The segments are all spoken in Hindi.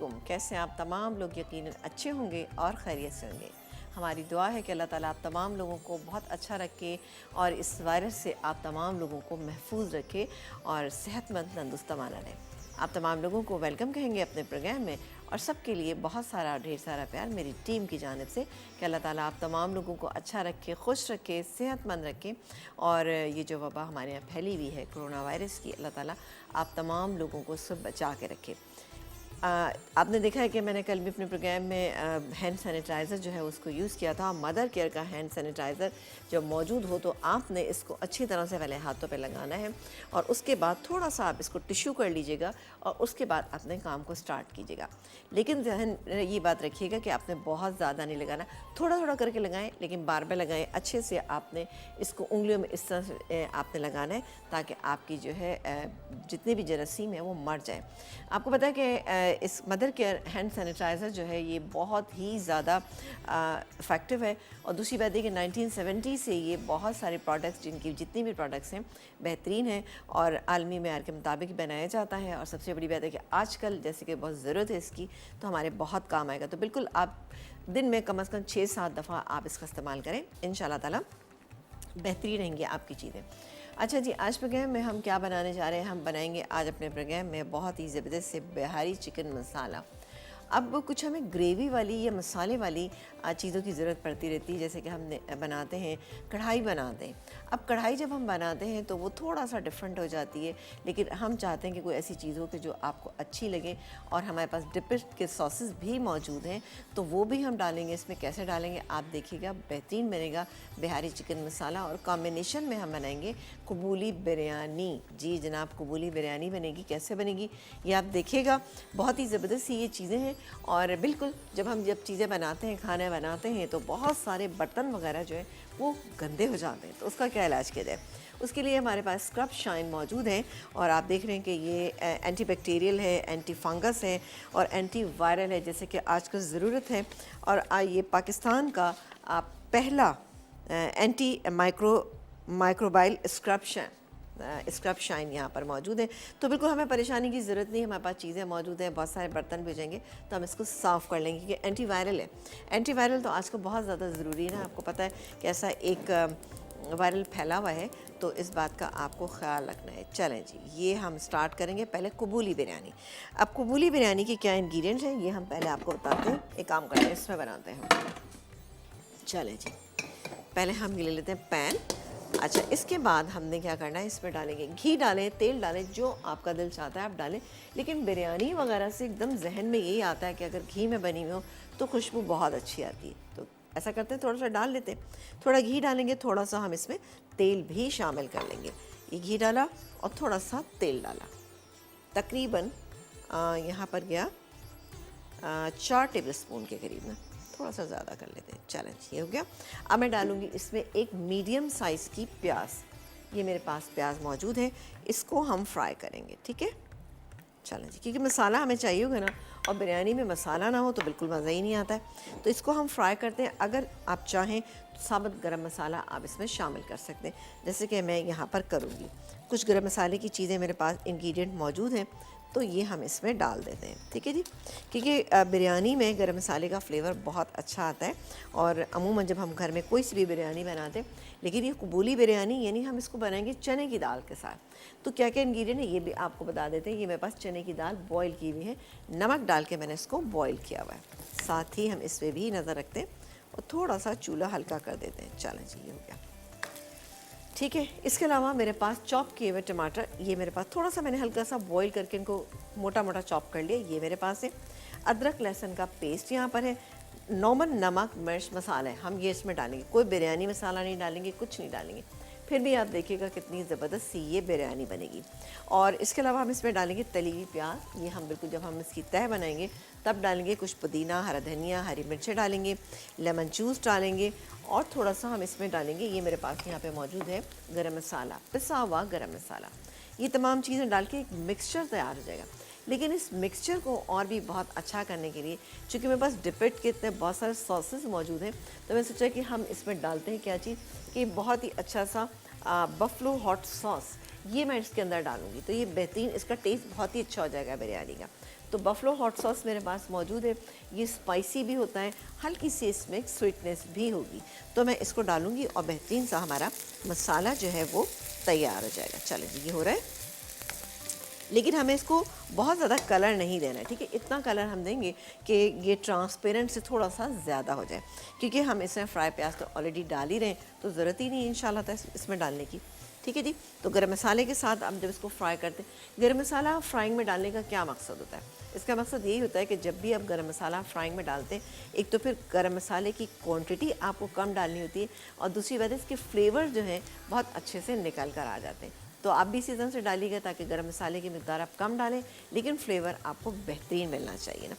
कैसे हैं आप तमाम लोग? यकीनन अच्छे होंगे और खैरियत से होंगे। हमारी दुआ है कि अल्लाह ताला आप तमाम लोगों को बहुत अच्छा रखे और इस वायरस से आप तमाम लोगों को महफूज रखे और सेहतमंद तंदुरुस्ताना रहें। आप तमाम लोगों को वेलकम कहेंगे अपने प्रोग्राम में और सबके लिए बहुत सारा ढेर सारा प्यार मेरी टीम की जानिब से कि अल्लाह ताला आप तमाम लोगों को अच्छा रखे, खुश रखे, सेहतमंद रखे। और ये जो वबा हमारे यहाँ फैली हुई है कोरोना वायरस की, अल्लाह ताला आप तमाम लोगों को सब बचा के रखे। आपने देखा है कि मैंने कल भी अपने प्रोग्राम में हैंड सैनिटाइज़र जो है उसको यूज़ किया था। मदर केयर का हैंड सैनिटाइज़र जब मौजूद हो तो आपने इसको अच्छी तरह से पहले हाथों पे लगाना है और उसके बाद थोड़ा सा आप इसको टिश्यू कर लीजिएगा और उसके बाद अपने काम को स्टार्ट कीजिएगा। लेकिन जहन ये बात रखिएगा कि आपने बहुत ज़्यादा नहीं लगाना, थोड़ा थोड़ा करके लगाएं, लेकिन बार बार लगाएं। अच्छे से आपने इसको उंगलियों में इस तरह से आपने लगाना है ताकि आपकी जो है जितनी भी जरासीम है वो मर जाए। आपको पता है कि इस मदर केयर हैंड सैनिटाइज़र जो है ये बहुत ही ज़्यादा इफ़ेक्टिव है। और दूसरी बात है कि 1970 से ये बहुत सारे प्रोडक्ट्स, जिनकी जितनी भी प्रोडक्ट्स हैं बेहतरीन हैं और आलमी मेयार के मुताबिक बनाया जाता है। और सबसे बड़ी बात है कि आजकल जैसे कि बहुत ज़रूरत है इसकी, तो हमारे बहुत काम आएगा। तो बिल्कुल आप दिन में कम से कम 6-7 दफ़ा आप इसका इस्तेमाल करें, इंशाल्लाह ताला बेहतरीन रहेंगी आपकी चीज़ें। अच्छा जी, आज प्रोग्राम में हम क्या बनाने जा रहे हैं? हम बनाएंगे आज अपने प्रोग्राम में बहुत ही ज़बरदस्त से बिहारी चिकन मसाला। अब कुछ हमें ग्रेवी वाली या मसाले वाली चीज़ों की ज़रूरत पड़ती रहती है, जैसे कि हम बनाते हैं कढ़ाई बनाते हैं। अब कढ़ाई जब हम बनाते हैं तो वो थोड़ा सा डिफरेंट हो जाती है, लेकिन हम चाहते हैं कि कोई ऐसी चीज़ हो कि जो आपको अच्छी लगे। और हमारे पास डिपिट के सॉसेस भी मौजूद हैं, तो वो भी हम डालेंगे इसमें। कैसे डालेंगे आप देखिएगा, बेहतरीन बनेगा बिहारी चिकन मसाला। और कॉम्बिनेशन में हम बनाएंगे कबूली बिरयानी। जी जनाब, कबूली बिरयानी बनेगी। कैसे बनेगी ये आप देखिएगा, बहुत ही ज़बरदस्त ये चीज़ें हैं। और बिल्कुल जब चीज़ें बनाते हैं, खाने बनाते हैं, तो बहुत सारे बर्तन वगैरह जो है वो गंदे हो जाते हैं। तो उसका क्या इलाज किया जाए? उसके लिए हमारे पास स्क्रब शाइन मौजूद है और आप देख रहे हैं कि ये एंटी बैक्टीरियल है, एंटी फंगस है और एंटी वायरल है, जैसे कि आजकल ज़रूरत है। और ये पाकिस्तान का पहला एंटी माइक्रोबाइल स्क्रब शाइन यहाँ पर मौजूद है। तो बिल्कुल हमें परेशानी की ज़रूरत नहीं, हमारे पास चीज़ें मौजूद हैं। बहुत सारे बर्तन भेजेंगे तो हम इसको साफ़ कर लेंगे, क्योंकि एंटी वायरल है। एंटी वायरल तो आजकल बहुत ज़्यादा ज़रूरी है ना। आपको पता है कि ऐसा एक वायरल फैला हुआ है, तो इस बात का आपको ख्याल रखना है। चलें जी, ये हम स्टार्ट करेंगे पहले कबूली बिरयानी। अब कबूली बिरयानी के क्या इंग्रेडिएंट्स हैं ये हम पहले आपको बताते हैं। एक काम करते हैं, इसमें बनाते हैं। चलें जी, पहले हम ये ले लेते हैं पैन। अच्छा, इसके बाद हमने क्या करना है, इसमें डालेंगे घी, डालें तेल, डालें जो आपका दिल चाहता है आप डालें। लेकिन बिरयानी वगैरह से एकदम जहन में यही आता है कि अगर घी में बनी हुई हो तो खुशबू बहुत अच्छी आती है। तो ऐसा करते हैं, थोड़ा सा डाल लेते हैं। थोड़ा घी डालेंगे, थोड़ा सा हम इसमें तेल भी शामिल कर लेंगे। ये घी डाला और थोड़ा सा तेल डाला, तकरीबन यहाँ पर गया 4 टेबल स्पून के करीब ना, थोड़ा सा ज़्यादा कर लेते हैं। चलें, ये हो गया। अब मैं डालूँगी इसमें एक मीडियम साइज़ की प्याज। ये मेरे पास प्याज मौजूद है, इसको हम फ्राई करेंगे। ठीक है, चलें जी, क्योंकि मसाला हमें चाहिए होगा ना, और बिरयानी में मसाला ना हो तो बिल्कुल मज़ा ही नहीं आता है। तो इसको हम फ्राई करते हैं। अगर आप चाहें तो साबुत गरम मसाला आप इसमें शामिल कर सकते हैं, जैसे कि मैं यहाँ पर करूँगी। कुछ गरम मसाले की चीज़ें मेरे पास इंग्रेडिएंट मौजूद हैं, तो ये हम इसमें डाल देते हैं। ठीक है जी, क्योंकि बिरयानी में गरम मसाले का फ्लेवर बहुत अच्छा आता है। और अमूमन जब हम घर में कोई सी भी बिरयानी बनाते हैं, लेकिन ये कबूली बिरयानी यानी हम इसको बनाएंगे चने की दाल के साथ। तो क्या क्या इंग्रेडिएंट है ये भी आपको बता देते हैं। ये मेरे पास चने की दाल बॉईल की हुई है, नमक डाल के मैंने इसको बॉईल किया हुआ है। साथ ही हम इसमें भी नज़र रखते हैं और थोड़ा सा चूल्हा हल्का कर देते हैं। चलें जी, ये हो गया। ठीक है, इसके अलावा मेरे पास चॉप किए हुए टमाटर, ये मेरे पास थोड़ा सा मैंने हल्का सा बॉईल करके इनको मोटा मोटा चॉप कर लिया, ये मेरे पास है। अदरक लहसुन का पेस्ट यहाँ पर है। नॉर्मल नमक मिर्च मसाला है, हम ये इसमें डालेंगे। कोई बिरयानी मसाला नहीं डालेंगे, कुछ नहीं डालेंगे। फिर भी आप देखिएगा कितनी ज़बरदस्त सी ये बिरयानी बनेगी। और इसके अलावा हम इसमें डालेंगे तली हुई प्याज। ये हम बिल्कुल जब हम इसकी तह बनाएंगे तब डालेंगे। कुछ पुदीना, हरा धनिया, हरी मिर्चें डालेंगे, लेमन जूस डालेंगे और थोड़ा सा हम इसमें डालेंगे, ये मेरे पास यहाँ पे मौजूद है, गरम मसाला, पिसा हुआ गरम मसाला। ये तमाम चीज़ें डाल के एक मिक्सचर तैयार हो जाएगा। लेकिन इस मिक्सचर को और भी बहुत अच्छा करने के लिए, चूँकि मेरे पास डिपिट के इतने बहुत सारे सॉसेस मौजूद हैं, तो मैं सोचा कि हम इसमें डालते हैं क्या चीज़, कि बहुत ही अच्छा सा बफलो हॉट सॉस ये मैं इसके अंदर डालूँगी। तो ये बेहतरीन, इसका टेस्ट बहुत ही अच्छा हो जाएगा बिरयानी का। तो बफलो हॉट सॉस मेरे पास मौजूद है। ये स्पाइसी भी होता है, हल्की सी इसमें स्वीटनेस भी होगी। तो मैं इसको डालूँगी और बेहतरीन सा हमारा मसाला जो है वो तैयार हो जाएगा। चलें जी, ये हो रहा है, लेकिन हमें इसको बहुत ज़्यादा कलर नहीं देना है, ठीक है। इतना कलर हम देंगे कि ये ट्रांसपेरेंट से थोड़ा सा ज़्यादा हो जाए, क्योंकि हम इसमें फ्राई प्याज तो ऑलरेडी डाल ही रहे हैं, तो ज़रूरत ही नहीं है इंशाल्लाह इसमें डालने की, ठीक है जी। तो गरम मसाले के साथ हम जब इसको फ्राई करते हैं, गरम मसाला फ्राइंग में डालने का क्या मकसद होता है? इसका मकसद यही होता है कि जब भी आप गरम मसाला फ्राइंग में डालते हैं, एक तो फिर गरम मसाले की क्वांटिटी आपको कम डालनी होती है, और दूसरी बात है इसके फ्लेवर जो है बहुत अच्छे से निकल कर आ जाते हैं। तो आप भी सीज़न से डालिएगा ताकि गरम मसाले की मिकदार आप कम डालें, लेकिन फ्लेवर आपको बेहतरीन मिलना चाहिए ना।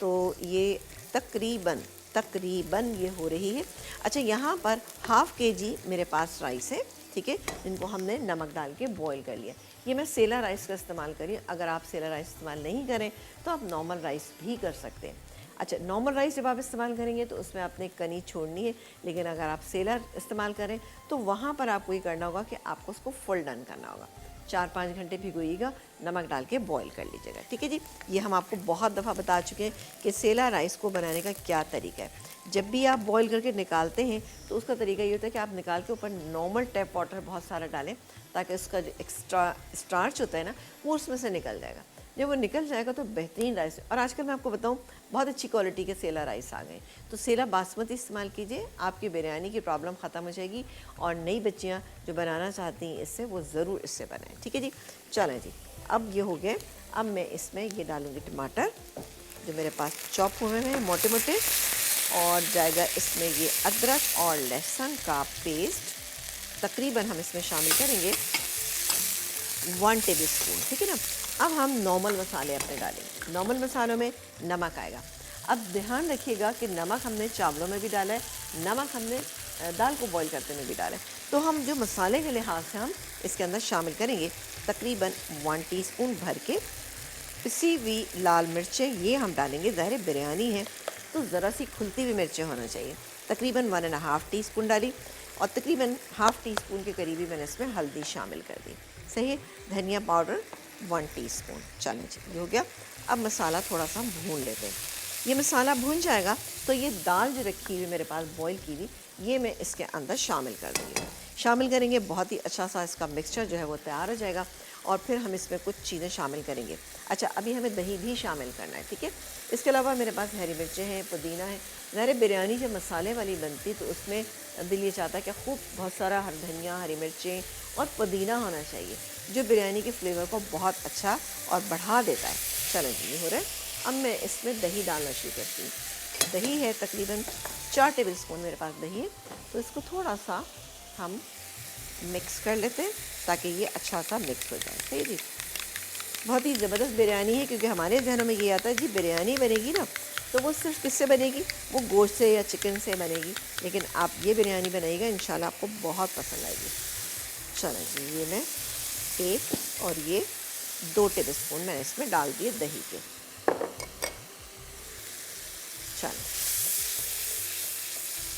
तो ये तकरीबन ये हो रही है। अच्छा, यहाँ पर हाफ़ केजी मेरे पास राइस है, ठीक है, इनको हमने नमक डाल के बॉईल कर लिया। ये मैं सेला राइस का इस्तेमाल करिए, अगर आप सेला राइस इस्तेमाल नहीं करें तो आप नॉर्मल राइस भी कर सकते हैं। अच्छा, नॉर्मल राइस जब आप इस्तेमाल करेंगे तो उसमें आपने कनी छोड़नी है, लेकिन अगर आप सेलर इस्तेमाल करें तो वहाँ पर आपको ये करना होगा कि आपको उसको फुल डन करना होगा। 4-5 घंटे भिगोइएगा, नमक डाल के बॉईल कर लीजिएगा, ठीक है जी। ये हम आपको बहुत दफ़ा बता चुके हैं कि सेला राइस को बनाने का क्या तरीका है। जब भी आप बॉईल करके निकालते हैं तो उसका तरीका ये होता है कि आप निकाल के ऊपर नॉर्मल टैप वाटर बहुत सारा डालें, ताकि उसका जो एक्स्ट्रा स्टार्च होता है ना, वो उसमें से निकल जाएगा। जब वो निकल जाएगा तो बेहतरीन राइस। और आजकल मैं आपको बताऊं, बहुत अच्छी क्वालिटी के सेला राइस आ गए, तो सेला बासमती इस्तेमाल कीजिए, आपकी बिरयानी की प्रॉब्लम ख़त्म हो जाएगी। और नई बच्चियां जो बनाना चाहती हैं इससे, वो ज़रूर इससे बनाएं, ठीक है जी। चलें जी, अब ये हो गए। अब मैं इसमें ये डालूँगी टमाटर जो मेरे पास चॉप हुए हैं मोटे मोटे, और जाएगा इसमें ये अदरक और लहसुन का पेस्ट। तकरीबन हम इसमें शामिल करेंगे 1 टेबल स्पून, ठीक है ना। अब हम नॉर्मल मसाले अपने डालेंगे। नॉर्मल मसालों में नमक आएगा। अब ध्यान रखिएगा कि नमक हमने चावलों में भी डाला है, नमक हमने दाल को बॉईल करते में भी डाला है। तो हम जो मसाले के लिहाज से हम इसके अंदर शामिल करेंगे तकरीबन 1 टीस्पून भर के पिसी हुई लाल मिर्चें, ये हम डालेंगे। ज़ाहिर बिरयानी है तो ज़रा सी खुलती हुई मिर्चें होना चाहिए। तकरीबन 1.5 टीस्पून डाली, और तकरीबन ½ टीस्पून के करीबी मैंने इसमें हल्दी शामिल कर दी। सही, धनिया पाउडर 1 टीस्पून। चलें जी, ये हो गया। अब मसाला थोड़ा सा भून लेते हैं। ये मसाला भून जाएगा तो ये दाल जो रखी हुई मेरे पास बॉईल की हुई, ये मैं इसके अंदर शामिल कर दूँगी। शामिल करेंगे, बहुत ही अच्छा सा इसका मिक्सचर जो है वो तैयार हो जाएगा। और फिर हम इसमें कुछ चीज़ें शामिल करेंगे। अच्छा, अभी हमें दही भी शामिल करना है, ठीक है। इसके अलावा मेरे पास हरी मिर्चें हैं, पुदीना है। ज़ाहिर बिरयानी जब मसाले वाली बनती तो उसमें दिल ये चाहता है कि खूब बहुत सारा धनिया, हरी मिर्चें और पुदीना होना चाहिए, जो बिरयानी के फ्लेवर को बहुत अच्छा और बढ़ा देता है। चलें जी, ये हो रहा है। अब मैं इसमें दही डालना शुरू करती हूँ। दही है तकरीबन 4 टेबल स्पून मेरे पास दही है, तो इसको थोड़ा सा हम मिक्स कर लेते हैं ताकि ये अच्छा सा मिक्स हो जाए। सही जी, बहुत ही ज़बरदस्त बिरयानी है, क्योंकि हमारे जहनों में ये आता है जी बिरयानी बनेगी ना तो वो सिर्फ किससे बनेगी, वो गोश्त से या चिकन से बनेगी। लेकिन आप ये बिरयानी बनाइएगा, इंशाल्लाह आपको बहुत पसंद आएगी। चलें जी, ये मैं 1 और ये 2 टेबल स्पून मैंने इसमें डाल दिए दही के। चलें,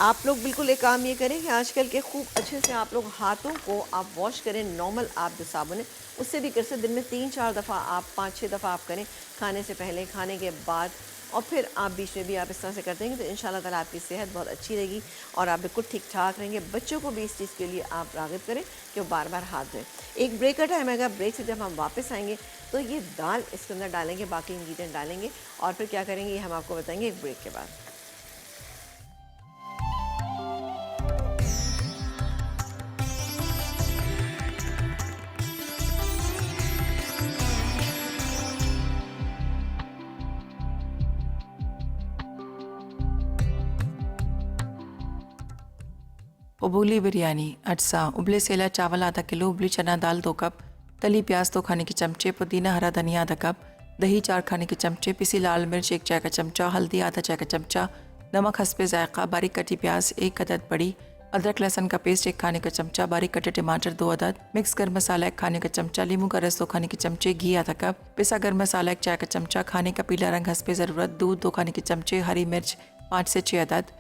आप लोग बिल्कुल एक काम ये करें कि आजकल के खूब अच्छे से आप लोग हाथों को आप वॉश करें। नॉर्मल आप जो साबुन है उससे भी कर सकते, दिन में 3-4 दफ़ा आप 5-6 दफ़ा आप करें, खाने से पहले, खाने के बाद, और फिर आप बीच में भी आप इस तरह से करते हैं तो इंशाल्लाह ताला आपकी सेहत बहुत अच्छी रहेगी और आप बिल्कुल ठीक ठाक रहेंगे। बच्चों को भी इस चीज़ के लिए आप राग़िब करें कि वो बार बार हाथ धोएं। एक ब्रेक का टाइम आएगा, ब्रेक से जब हम वापस आएंगे तो ये दाल इसके अंदर डालेंगे, बाकी इंग्रेडिएंट डालेंगे, और फिर क्या करेंगे ये हम आपको बताएंगे एक ब्रेक के बाद। उबली बिरयानी, अज्जा, उबले सेला चावल आधा किलो, उबली चना दाल 2 कप, तली प्याज 2 खाने के चमचे, पुदीना हरा धनिया आधा कप, दही 4 खाने के चमचे, पिसी लाल मिर्च 1 चाय का चमचा, हल्दी आधा चाय का चमचा, नमक हस्बे जायका, बारीक कटी प्याज 1 अदद बड़ी, अदरक लहसुन का पेस्ट 1 खाने का चमचा, बारीक कटे टमाटर 2 अदद, मिक्स गर्म मसाला 1 खाने का चमचा, नींबू का रस 2 खाने के चमचे, घी आधा कप, पिसा गर्म मसाला 1 चाय का चमचा, खाने का पीला रंग हस्बे ज़रूरत, दूध 2 खाने के चमचे, हरी मिर्च 5 से 6 अदद।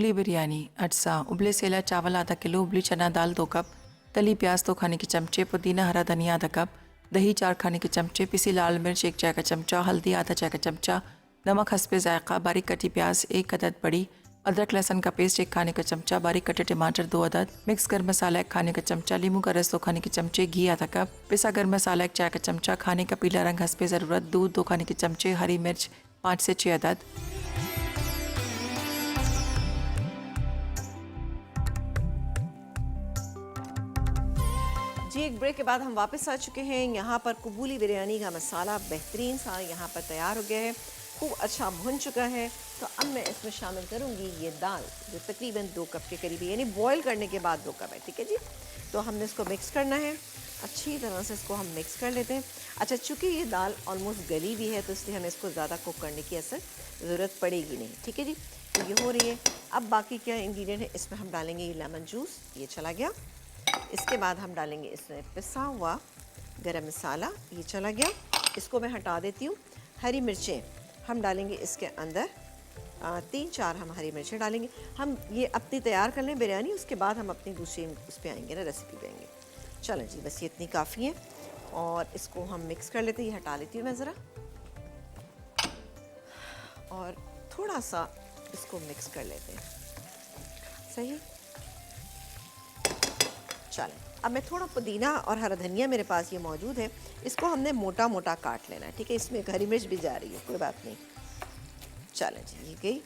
कबूली बिरयानी, अटसा, उबले सेला चावल आधा किलो, उबली चना दाल 2 कप, तली प्याज 2 खाने के चमचे, पुदीना हरा धनिया आधा कप, दही 4 खाने के चमचे, पिसी लाल मिर्च 1 चाय का चमचा, हल्दी आधा चाय का चमचा, नमक हस्बे जायका, बारीक कटी प्याज 1 अदद बड़ी, अदरक लहसुन का पेस्ट 1 खाने का चमचा, बारीक कटे टमाटर 2 अदद, मिक्स गर्म मसाला 1 खाने का चमचा, नींबू का रस 2 खाने के चमचे, घी आधा कप, पिसा गर्म मसाला 1 चाय का चमचा, खाने का पीला रंग हस्बे ज़रूरत, दूध 2 खाने के चमचे, हरी मिर्च 5 से 6 अदद। जी, एक ब्रेक के बाद हम वापस आ चुके हैं। यहाँ पर कबूली बिरयानी का मसाला बेहतरीन सा यहाँ पर तैयार हो गया है, खूब अच्छा भुन चुका है। तो अब मैं इसमें शामिल करूँगी ये दाल, जो तकरीबन 2 कप के करीब है, यानी बॉईल करने के बाद 2 कप है। ठीक है जी, तो हमने इसको मिक्स करना है, अच्छी तरह से इसको हम मिक्स कर लेते हैं। अच्छा, चूँकि ये दाल ऑलमोस्ट गली भी है, तो इसलिए हमें इसको ज़्यादा कुक करने की असर ज़रूरत पड़ेगी नहीं। ठीक है जी, तो ये हो रही है। अब बाकी क्या इंग्रेडिएंट है, इसमें हम डालेंगे ये लेमन जूस, ये चला गया। इसके बाद हम डालेंगे इसमें पिसा हुआ गरम मसाला, ये चला गया, इसको मैं हटा देती हूँ। हरी मिर्चें हम डालेंगे इसके अंदर, 3-4 हम हरी मिर्चें डालेंगे। हम ये अपनी तैयार कर लें बिरयानी, उसके बाद हम अपनी दूसरी उस पर आएंगे ना, रेसिपी पे आएंगे। चलें जी, बस ये इतनी काफ़ी है और इसको हम मिक्स कर लेते हैं। ये हटा लेती हूँ मैं ज़रा, और थोड़ा सा इसको मिक्स कर लेते हैं। सही, चलें। अब मैं थोड़ा पुदीना और हरा धनिया मेरे पास ये मौजूद है, इसको हमने मोटा मोटा काट लेना है। ठीक है, इसमें एक हरी मिर्च भी जा रही है, कोई बात नहीं। चलें जी, ये गई,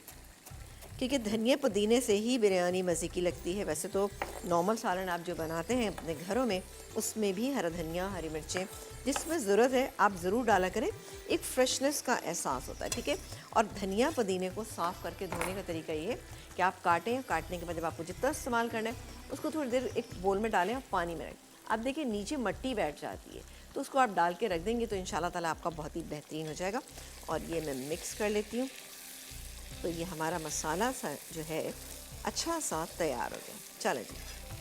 क्योंकि धनिया पुदीने से ही बिरयानी मज़े की लगती है। वैसे तो नॉर्मल सालन आप जो बनाते हैं अपने घरों में, उसमें भी हरा धनिया, हरी मिर्चें जिसमें ज़रूरत है आप ज़रूर डाला करें, एक फ्रेशनेस का एहसास होता है। ठीक है, और धनिया पुदीने को साफ़ करके धोने का तरीका ये है कि आप काटें, काटने के बाद जब आपको जितना इस्तेमाल करना है उसको थोड़ी देर एक बोल में डालें और पानी में रखें। आप देखिए नीचे मिट्टी बैठ जाती है, तो उसको आप डाल के रख देंगे तो इंशाल्लाह ताला आपका बहुत ही बेहतरीन हो जाएगा। और ये मैं मिक्स कर लेती हूँ। तो ये हमारा मसाला सा जो है अच्छा सा तैयार हो गया। चलें जी,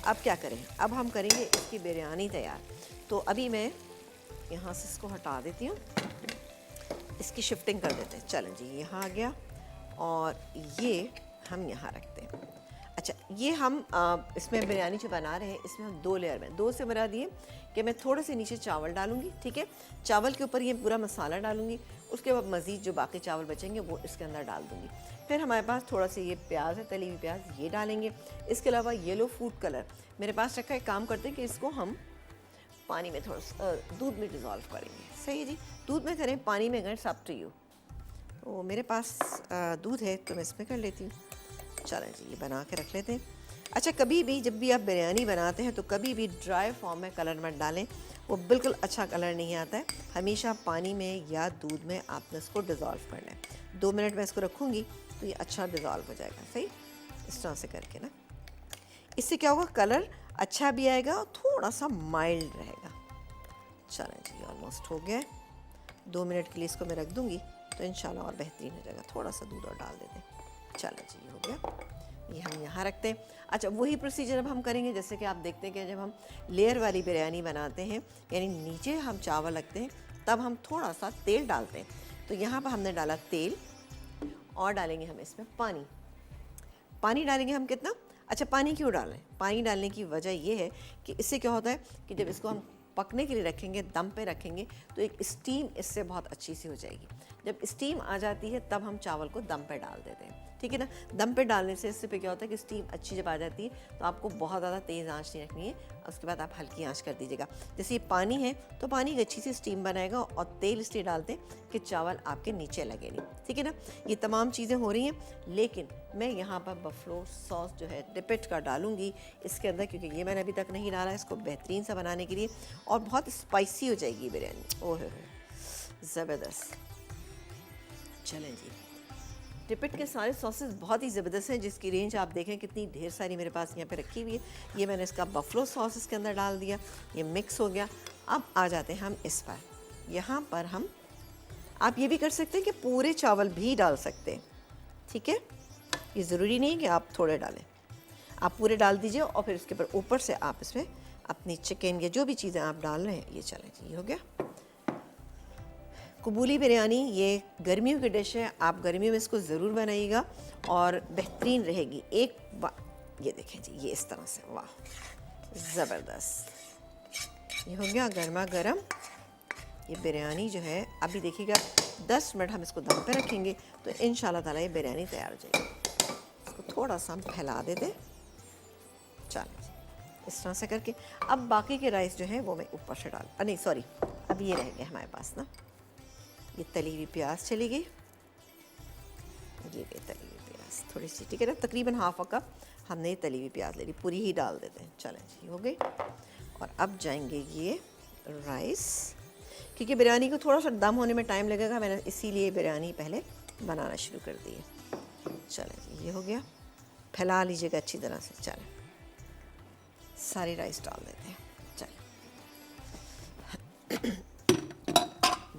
अब क्या करें, अब हम करेंगे इसकी बिरयानी तैयार। तो अभी मैं यहाँ से इसको हटा देती हूँ, इसकी शिफ्टिंग कर देते हैं। चलें जी, यहाँ आ गया और ये हम यहाँ रखते हैं। अच्छा, ये हम इसमें बिरयानी जो बना रहे हैं, इसमें हम 2 लेयर में, 2 से बना दिए कि मैं थोड़े से नीचे चावल डालूंगी। ठीक है, चावल के ऊपर ये पूरा मसाला डालूंगी, उसके बाद मज़ीद जो बाकी चावल बचेंगे वो इसके अंदर डाल दूंगी। फिर हमारे पास थोड़ा सा ये प्याज है, तली हुई प्याज, ये डालेंगे। इसके अलावा येलो फूड कलर मेरे पास रखा है। काम करते हैं कि इसको हम पानी में थोड़ा सा दूध में डिज़ोल्व करेंगे। सही है जी, दूध में करें, पानी में करें, सब टू यू। तो मेरे पास दूध है तो मैं इसमें कर लेती हूँ। चलें जी, ये बना के रख लेते हैं। अच्छा, कभी भी जब भी आप बिरयानी बनाते हैं तो कभी भी ड्राई फॉर्म में कलर मत डालें, वो बिल्कुल अच्छा कलर नहीं आता है। हमेशा पानी में या दूध में आपने इसको डिज़ोल्व करना है। 2 मिनट में इसको रखूँगी तो ये अच्छा डिज़ोल्व हो जाएगा। सही, इस तरह से करके ना, इससे क्या होगा, कलर अच्छा भी आएगा और थोड़ा सा माइल्ड रहेगा। चलें जी, ऑलमोस्ट हो गया। 2 मिनट के लिए इसको मैं रख दूँगी तो इंशाल्लाह और बेहतरीन हो जाएगा। थोड़ा सा दूध और डाल देते हैं। चलो जी, हो गया, ये हम यहाँ रखते हैं। अच्छा, वही प्रोसीजर अब हम करेंगे जैसे कि आप देखते हैं कि जब हम लेयर वाली बिरयानी बनाते हैं, यानी नीचे हम चावल रखते हैं, तब हम थोड़ा सा तेल डालते हैं। तो यहाँ पर हमने डाला तेल और डालेंगे हम इसमें पानी। पानी डालेंगे हम कितना? अच्छा, पानी क्यों डालें? पानी डालने की वजह ये है कि इससे क्या होता है कि जब इसको हम पकने के लिए रखेंगे, दम पे रखेंगे, तो एक स्टीम इससे बहुत अच्छी सी हो जाएगी। जब स्टीम आ जाती है तब हम चावल को दम पे डाल देते हैं। ठीक है ना, दम पे डालने से इससे पे क्या होता है कि स्टीम अच्छी जब आ जाती है तो आपको बहुत ज़्यादा तेज़ आंच नहीं रखनी है, उसके बाद आप हल्की आंच कर दीजिएगा। जैसे ये पानी है तो पानी अच्छी सी स्टीम बनाएगा, और तेल इसलिए डालते हैं कि चावल आपके नीचे लगे नहीं। ठीक है ना, ये तमाम चीज़ें हो रही हैं, लेकिन मैं यहाँ पर बफलो सॉस जो है डिपिट का डालूंगी इसके अंदर, क्योंकि ये मैंने अभी तक नहीं डाला, इसको बेहतरीन सा बनाने के लिए, और बहुत स्पाइसी हो जाएगी बिरयानी। ओह ज़बरदस्त। चलें जी, डिपिट के सारे सॉसेस बहुत ही ज़बरदस्त हैं, जिसकी रेंज आप देखें कितनी ढेर सारी मेरे पास यहाँ पे रखी हुई है। ये मैंने इसका बफलो सॉस इसके अंदर डाल दिया, ये मिक्स हो गया। अब आ जाते हैं हम इस पर, यहाँ पर हम, आप ये भी कर सकते हैं कि पूरे चावल भी डाल सकते हैं। ठीक है, ये ज़रूरी नहीं कि आप थोड़े डालें, आप पूरे डाल दीजिए, और फिर उसके ऊपर से आप इसमें अपनी चिकन या जो भी चीज़ें आप डाल रहे हैं, ये चलें जी, हो गया। कबूली बिरयानी ये गर्मियों की डिश है, आप गर्मियों में इसको ज़रूर बनाइएगा और बेहतरीन रहेगी। ये देखें जी, ये इस तरह से, वाह ज़बरदस्त। ये हो गया गर्मा गर्म ये बिरयानी जो है। अभी देखिएगा 10 मिनट हम इसको दम पे रखेंगे तो इंशाल्लाह ताला ये बिरयानी तैयार हो जाएगी। इसको थोड़ा सा हम फैला देते, चलो इस तरह से करके। अब बाकी के राइस जो है वो मैं ऊपर से नहीं सॉरी, अब ये रह गए हमारे पास ना, ये तली हुई प्याज चली गई, ये गई तली हुई प्याज थोड़ी सी, ठीक है ना, तकरीबन हाफ अ कप हमने ये तली हुई प्याज ले ली, पूरी ही डाल देते हैं। चलें जी, हो गई। और अब जाएंगे ये राइस, क्योंकि बिरयानी को थोड़ा सा दम होने में टाइम लगेगा, मैंने इसीलिए बिरयानी पहले बनाना शुरू कर दी है। चलें जी, ये हो गया, फैला लीजिएगा अच्छी तरह से। चलें सारी राइस डाल देते हैं। चलें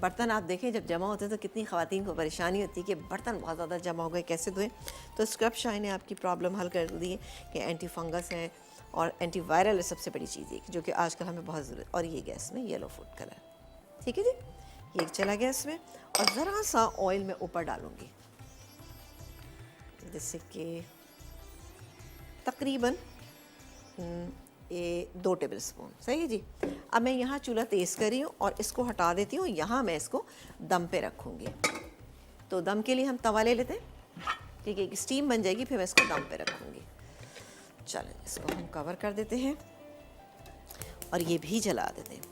बर्तन आप देखें जब जमा होते हैं तो कितनी ख़वातीन को परेशानी होती है कि बर्तन बहुत ज़्यादा जमा हो गए, कैसे धोएं। तो स्क्रब शाइन ने आपकी प्रॉब्लम हल कर दी है कि एंटी फंगस है और एंटी वायरल है, सबसे बड़ी चीज़ है जो कि आजकल हमें बहुत ज़रूरत। और ये गैस में येलो फूड कलर, ठीक है जी, ये चला गया इसमें। और ज़रा सा ऑयल में ऊपर डालूँगी, जैसे कि तकरीबन ये 2 टेबल स्पून, सही है जी। अब मैं यहाँ चूल्हा तेज़ कर रही हूँ और इसको हटा देती हूँ, यहाँ मैं इसको दम पे रखूँगी। तो दम के लिए हम तवा ले लेते हैं, ठीक है, स्टीम बन जाएगी, फिर मैं इसको दम पे रखूँगी। चलें इसको हम कवर कर देते हैं और ये भी जला देते हैं।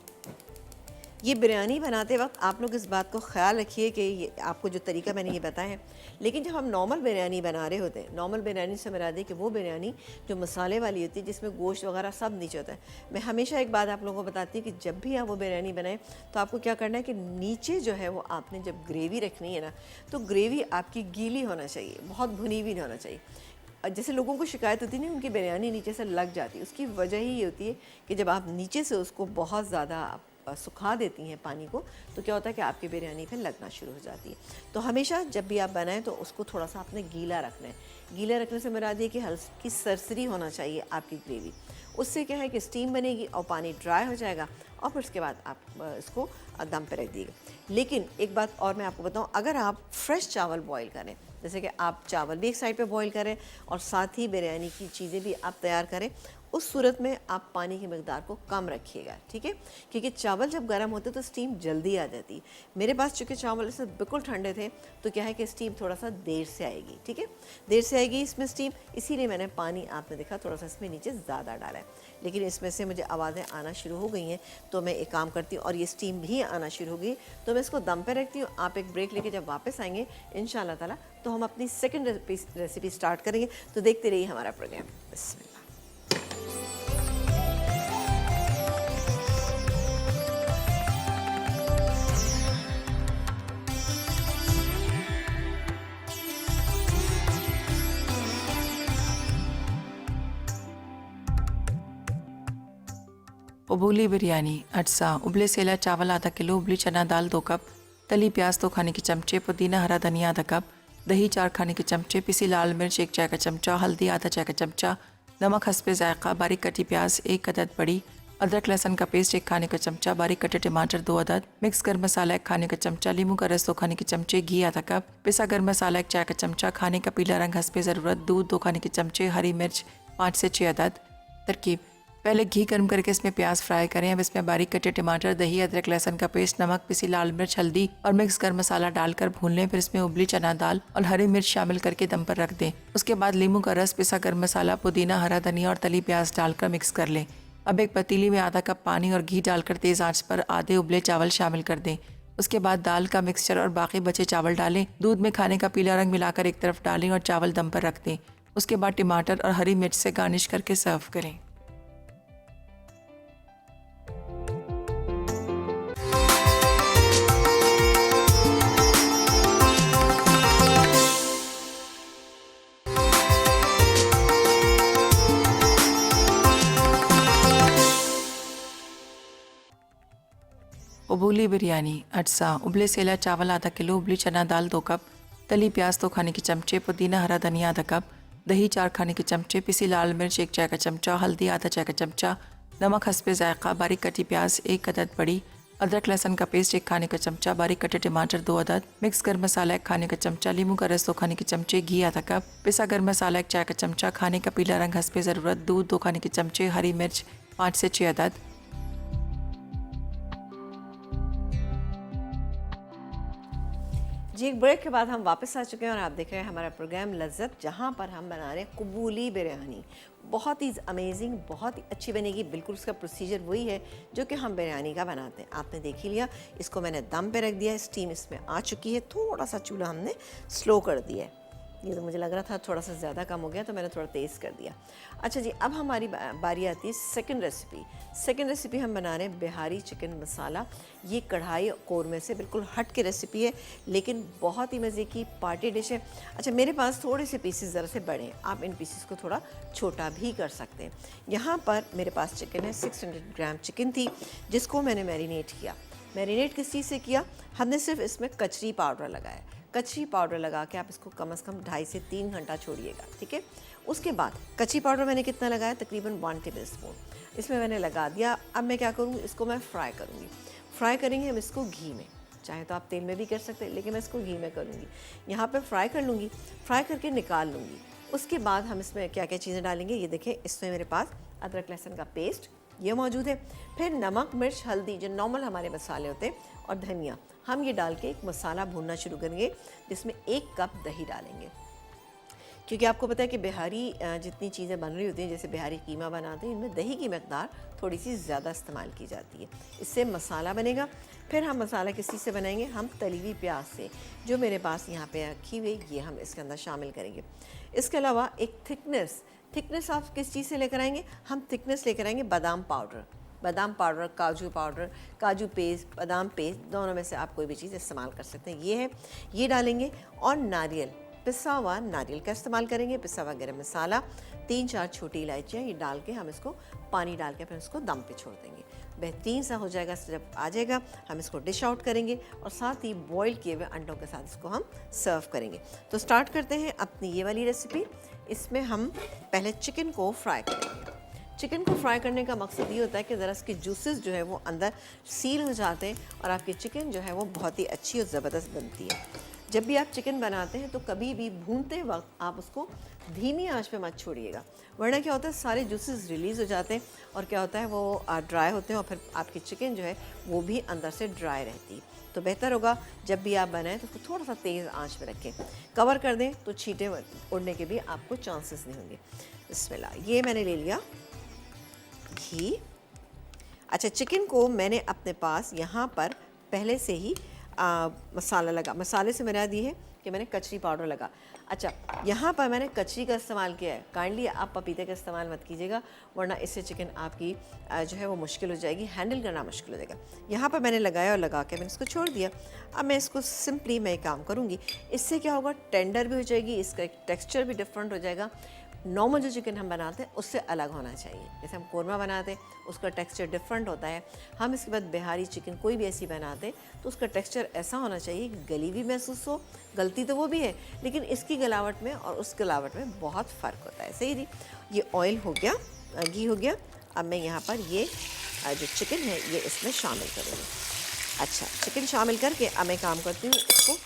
ये बिरयानी बनाते वक्त आप लोग इस बात को ख्याल रखिए कि ये आपको जो तरीका मैंने ये बताया है, लेकिन जब हम नॉर्मल बिरयानी बना रहे होते हैं, नॉर्मल बिरयानी से मेरा दी कि वो बिरयानी जो मसाले वाली होती है जिसमें गोश्त वगैरह सब नीचे होता है। मैं हमेशा एक बात आप लोगों को बताती हूँ कि जब भी आप वो बिरयानी बनाएं तो आपको क्या करना है कि नीचे जो है वो आपने जब ग्रेवी रखनी है ना, तो ग्रेवी आपकी गीली होना चाहिए, बहुत भुनी हुई नहीं होना चाहिए। जैसे लोगों को शिकायत होती है ना, उनकी बिरयानी नीचे से लग जाती है, उसकी वजह ही ये होती है कि जब आप नीचे से उसको बहुत ज़्यादा सुखा देती हैं पानी को, तो क्या होता है कि आपकी बिरयानी फिर लगना शुरू हो जाती है। तो हमेशा जब भी आप बनाएं तो उसको थोड़ा सा आपने गीला रखना है। गीला रखने से मुराद ये कि हल्की सरसरी होना चाहिए आपकी ग्रेवी, उससे क्या है कि स्टीम बनेगी और पानी ड्राई हो जाएगा और फिर उसके बाद आप इसको दम पे रख दीजिएगा। लेकिन एक बात और मैं आपको बताऊँ, अगर आप फ्रेश चावल बॉयल करें, जैसे कि आप चावल भी एक साइड पे बॉईल करें और साथ ही बिरयानी की चीज़ें भी आप तैयार करें, उस सूरत में आप पानी की मकदार को कम रखिएगा, ठीक है, क्योंकि चावल जब गर्म होते तो स्टीम जल्दी आ जाती है। मेरे पास चूँकि चावल से बिल्कुल ठंडे थे तो क्या है कि स्टीम थोड़ा सा देर से आएगी, ठीक है, देर से आएगी इसमें स्टीम, इसीलिए मैंने पानी आपने देखा थोड़ा सा इसमें नीचे ज़्यादा डाला है। लेकिन इसमें से मुझे आवाज़ें आना शुरू हो गई हैं तो मैं एक काम करती हूँ और ये स्टीम भी आना शुरू हो गई तो मैं इसको दम पे रखती हूँ। आप एक ब्रेक लेके जब वापस आएंगे इंशाल्लाह ताला तो हम अपनी सेकंड रेसिपी स्टार्ट करेंगे। तो देखते रहिए हमारा प्रोग्राम। बिस्मिल्लाह। कबूली बिरयानी, अटसा, उबले सेला चावल आधा किलो, उबली चना दाल 2 कप, तली प्याज 2 खाने के चमचे, पुदीना हरा धनिया आधा कप, दही 4 खाने के चमचे, पिसी लाल मिर्च 1 चाय का चमचा, हल्दी आधा चाय का चमचा, नमक हस्बे जायका, बारीक कटी प्याज 1 अदद बड़ी, अदरक लहसुन का पेस्ट 1 खाने का चमचा, बारीक कटे टमाटर 2 अदद, मिक्स गर्म मसाला 1 खाने का चमचा, लींबू का रस 2 खाने के चमचे, घी आधा कप, पिसा गर्म मसाला 1 चाय का चमचा, खाने का पीला रंग हस्बे ज़रूरत, दूध 2 खाने के चमचे, हरी मिर्च 5 से 6 अदद। तरकीब: पहले घी गर्म करके इसमें प्याज फ्राई करें। अब इसमें बारीक कटे टमाटर, दही, अदरक लहसुन का पेस्ट, नमक, पिसी लाल मिर्च, हल्दी और मिक्स गर्म मसाला डालकर भून लें। फिर इसमें उबली चना दाल और हरी मिर्च शामिल करके दम पर रख दें। उसके बाद नींबू का रस, पिसा गर्म मसाला, पुदीना, हरा धनिया और तली प्याज डालकर मिक्स कर लें। अब एक पतीली में आधा कप पानी और घी डालकर तेज़ आंच पर आधे उबले चावल शामिल कर दें। उसके बाद दाल का मिक्सचर और बाकी बचे चावल डालें। दूध में खाने का पीला रंग मिलाकर एक तरफ डालें और चावल दम पर रख दें। उसके बाद टमाटर और हरी मिर्च से गार्निश करके सर्व करें। कबूली बिरयानी, अटसा, उबले सेला चावल आधा किलो, उबली चना दाल 2 कप, तली प्याज 2 खाने के चमचे, पुदीना हरा धनिया आधा कप, दही 4 खाने के चमचे, पिसी लाल मिर्च 1 चाय का चमचा, हल्दी आधा चाय का चमचा, नमक हस्बे जायका, बारीक कटी प्याज 1 अदद बड़ी, अदरक लहसुन का पेस्ट 1 खाने का चमचा, बारीक कटे टमाटर 2 अदद, मिक्स गर्म मसाला 1 खाने का चमचा, नींबू का रस 2 खाने के चमचे, घी आधा कप, पिसा गर्म मसाला 1 चाय का चमचा, खाने का पीला रंग हस्बे ज़रूरत, दूध 2 खाने के चमचे, हरी मिर्च 5 से 6 अदद। जी, एक ब्रेक के बाद हम वापस आ चुके हैं और आप देख रहे हैं हमारा प्रोग्राम लज्जत, जहां पर हम बना रहे हैं कबूली बिरयानी। बहुत ही अमेजिंग, बहुत ही अच्छी बनेगी। बिल्कुल उसका प्रोसीजर वही है जो कि हम बिरयानी का बनाते हैं। आपने देख ही लिया, इसको मैंने दम पे रख दिया, स्टीम इसमें आ चुकी है। थोड़ा सा चूल्हा हमने स्लो कर दिया है। ये तो मुझे लग रहा था थोड़ा सा ज़्यादा कम हो गया, तो मैंने थोड़ा तेज़ कर दिया। अच्छा जी, अब हमारी बारी आती है सेकंड रेसिपी। सेकंड रेसिपी हम बना रहे हैं बिहारी चिकन मसाला। ये कढ़ाई कौरमे से बिल्कुल हट के रेसिपी है, लेकिन बहुत ही मज़े की पार्टी डिश है। अच्छा, मेरे पास थोड़े से पीसेस ज़रा से बड़े हैं, आप इन पीसेस को थोड़ा छोटा भी कर सकते हैं। यहाँ पर मेरे पास चिकन है, 600 ग्राम चिकन थी, जिसको मैंने मैरिनेट किया। मैरिनेट किस चीज़ से किया? हमने सिर्फ इसमें कचरी पाउडर लगाया। कचरी पाउडर लगा के आप इसको कम से कम 2.5 से 3 घंटा छोड़िएगा, ठीक है। उसके बाद कचरी पाउडर मैंने कितना लगाया? तकरीबन 1 टेबल स्पून इसमें मैंने लगा दिया। अब मैं क्या करूँगी? इसको मैं फ्राई करूँगी। फ्राई करेंगे हम इसको घी में, चाहे तो आप तेल में भी कर सकते हैं, लेकिन मैं इसको घी में करूँगी। यहाँ पे फ्राई कर लूँगी, फ्राई करके निकाल लूँगी। उसके बाद हम इसमें क्या क्या चीज़ें डालेंगे, ये देखें, इसमें मेरे पास अदरक लहसुन का पेस्ट ये मौजूद है। फिर नमक, मिर्च, हल्दी, जो नॉर्मल हमारे मसाले होते हैं, और धनिया, हम ये डाल के एक मसाला भूनना शुरू करेंगे, जिसमें 1 कप दही डालेंगे। क्योंकि आपको पता है कि बिहारी जितनी चीज़ें बन रही होती हैं, जैसे बिहारी कीमा बनाते हैं, इनमें दही की मकदार थोड़ी सी ज़्यादा इस्तेमाल की जाती है। इससे मसाला बनेगा। फिर हम मसाला किस चीज़ से बनाएंगे? हम तली हुई प्याज से, जो मेरे पास यहाँ पे रखी हुई, ये हम इसके अंदर शामिल करेंगे। इसके अलावा एक थिकनेस आप किस चीज़ से लेकर आएंगे? हम थिकनेस लेकर आएंगे बादाम पाउडर, काजू पेस्ट, बादाम पेस्ट, दोनों में से आप कोई भी चीज़ इस्तेमाल कर सकते हैं। ये है, ये डालेंगे। और नारियल, पिसा हुआ नारियल का इस्तेमाल करेंगे। पिसा हुआ गरम मसाला, 3-4 छोटी इलायचियाँ, ये डाल के हम इसको पानी डाल के फिर इसको दम पे छोड़ देंगे। बेहतरीन सा हो जाएगा। जब आ जाएगा हम इसको डिश आउट करेंगे और साथ ही बॉईल किए हुए अंडों के साथ इसको हम सर्व करेंगे। तो स्टार्ट करते हैं अपनी ये वाली रेसिपी। इसमें हम पहले चिकन को फ्राई करेंगे। चिकन को फ्राई करने का मकसद ये होता है कि ज़रा इसके जूसेस जो है वो अंदर सील हो जाते हैं और आपकी चिकन जो है वो बहुत ही अच्छी और ज़बरदस्त बनती है। जब भी आप चिकन बनाते हैं तो कभी भी भूनते वक्त आप उसको धीमी आंच पे मत छोड़िएगा, वरना क्या होता है सारे जूसेस रिलीज़ हो जाते हैं और क्या होता है वो ड्राई होते हैं और फिर आपकी चिकन जो है वो भी अंदर से ड्राई रहती है। तो बेहतर होगा जब भी आप बनाएं तो उसको थोड़ा सा तेज़ आंच पे रखें। कवर कर दें तो छींटे उड़ने के भी आपको चांसेस नहीं होंगे। बिस्मिल्लाह, ये मैंने ले लिया घी। अच्छा, चिकन को मैंने अपने पास यहाँ पर पहले से ही मसाला लगा, मसाले से मेरा ये है कि मैंने कचरी पाउडर लगा। अच्छा, यहाँ पर मैंने कचरी का इस्तेमाल किया है। काइंडली आप पपीते का इस्तेमाल मत कीजिएगा, वरना इससे चिकन आपकी जो है वो मुश्किल हो जाएगी, हैंडल करना मुश्किल हो जाएगा। यहाँ पर मैंने लगाया और लगा के मैंने इसको छोड़ दिया। अब मैं इसको सिंपली मैं काम करूँगी। इससे क्या होगा, टेंडर भी हो जाएगी, इसका एक टेक्स्चर भी डिफरेंट हो जाएगा। नॉर्मल जो चिकन हम बनाते हैं उससे अलग होना चाहिए। जैसे हम कोरमा बनाते हैं उसका टेक्सचर डिफरेंट होता है। हम इसके बाद बिहारी चिकन कोई भी ऐसी बनाते हैं तो उसका टेक्सचर ऐसा होना चाहिए कि गली भी महसूस हो। गलती तो वो भी है, लेकिन इसकी गलावट में और उस गलावट में बहुत फ़र्क होता है। सही जी, ये ऑयल हो गया, घी हो गया। अब मैं यहाँ पर ये जो चिकन है ये इसमें शामिल करूँगी। अच्छा, चिकन शामिल करके अब मैं काम करती हूँ, इसको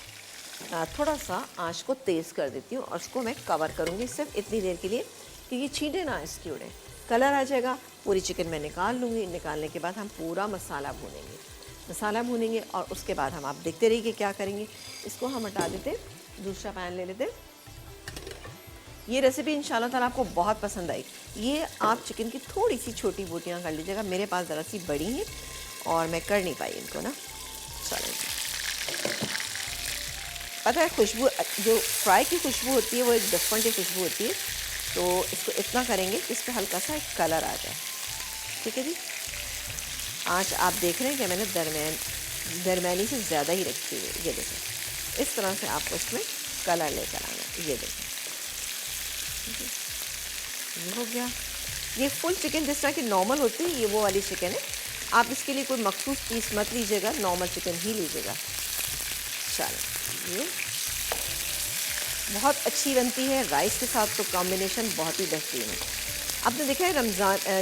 थोड़ा सा आंच को तेज़ कर देती हूँ और उसको मैं कवर करूँगी सिर्फ इतनी देर के लिए कि ये छींटे ना इसकी उड़े। कलर आ जाएगा, पूरी चिकन मैं निकाल लूँगी। निकालने के बाद हम पूरा मसाला भूनेंगे और उसके बाद हम आप देखते रहिए क्या करेंगे। इसको हम हटा देते, दूसरा पैन ले लेते। ये रेसिपी इंशाल्लाह ताला आपको बहुत पसंद आई। ये आप चिकन की थोड़ी सी छोटी बोटियाँ कर लीजिएगा। मेरे पास ज़रा सी बड़ी हैं और मैं कर नहीं पाई इनको ना। चलें, पता है खुशबू, जो फ्राई की खुशबू होती है वो एक डिफरेंट ही खुशबू होती है। तो इसको इतना करेंगे कि इस पर हल्का सा एक कलर आ जाए। ठीक है जी, आँच आप देख रहे हैं कि मैंने दरमियानी से ज़्यादा ही रखी हुई है। ये देखें, इस तरह से आपको इसमें कलर लेकर आना है। ये देखें, ये हो गया। ये फुल चिकन जिस तरह की नॉर्मल होती है, ये वो वाली चिकन है। आप इसके लिए कोई मखसूस पीस मत लीजिएगा, नॉर्मल चिकन ही लीजिएगा। चलो, ये बहुत अच्छी बनती है राइस के साथ, तो कॉम्बिनेशन बहुत ही बेहतरीन है। आपने देखा है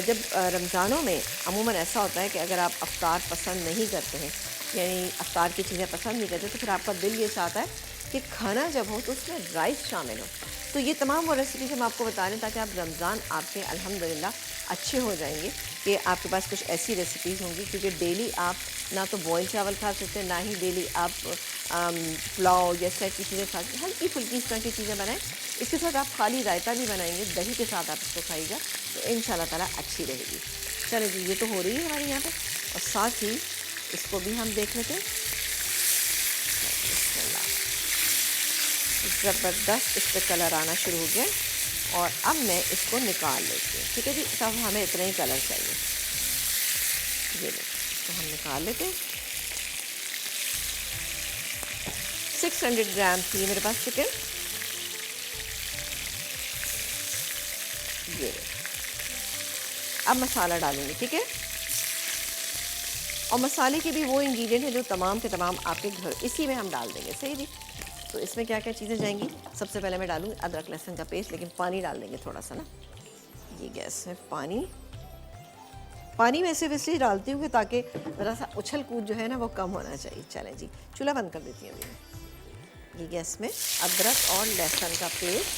जब रमज़ानों में अमूमन ऐसा होता है कि अगर आप अफ्तार पसंद नहीं करते हैं, यानी अफ्तार की चीज़ें पसंद नहीं करते, तो फिर आपका दिल ये चाहता है कि खाना जब हो तो उसमें राइस शामिल हो। तो ये तमाम वो रेसिपीज हम आपको बता रहे हैं ताकि आप रमज़ान आपके अल्हम्दुलिल्लाह अच्छे हो जाएंगे कि आपके पास कुछ ऐसी रेसिपीज़ होंगी, क्योंकि डेली आप ना तो बॉयल चावल खा सकते हैं, ना ही डेली आप पुलाव या इस टाइप की चीज़ें खा सकते हैं। हल्की फुल्की इस तरह की चीज़ें बनाएं। इसके साथ आप खाली रायता भी बनाएंगे, दही के साथ आप इसको खाइएगा तो इंशाल्लाह ताला अच्छी रहेगी। चलो जी, ये तो हो रही है हमारे यहाँ पे, और साथ ही इसको भी हम देख लेते हैं। ज़बरदस्त इस पर कलर आना शुरू हो गया, और अब मैं इसको निकाल लेती हूँ। ठीक है जी, सब हमें इतना ही कलर चाहिए। ये तो हम निकाल लेते हैं। 600 ग्राम थी मेरे पास चिकन। ये अब मसाला डालूंगी, ठीक है। और मसाले के भी वो इंग्रेडिएंट हैं जो तमाम के तमाम आपके घर इसी में हम डाल देंगे। सही जी। तो इसमें क्या क्या चीज़ें जाएंगी? सबसे पहले मैं डालूंगी अदरक लहसुन का पेस्ट, लेकिन पानी डाल देंगे थोड़ा सा ना। ये गैस में पानी में से इसलिए डालती हूँ कि ताकि ज़रा सा उछल कूद जो है ना वो कम होना चाहिए। चलें जी, चूल्हा बंद कर देती हूँ मैं। ये गैस में अदरक और लहसुन का पेस्ट,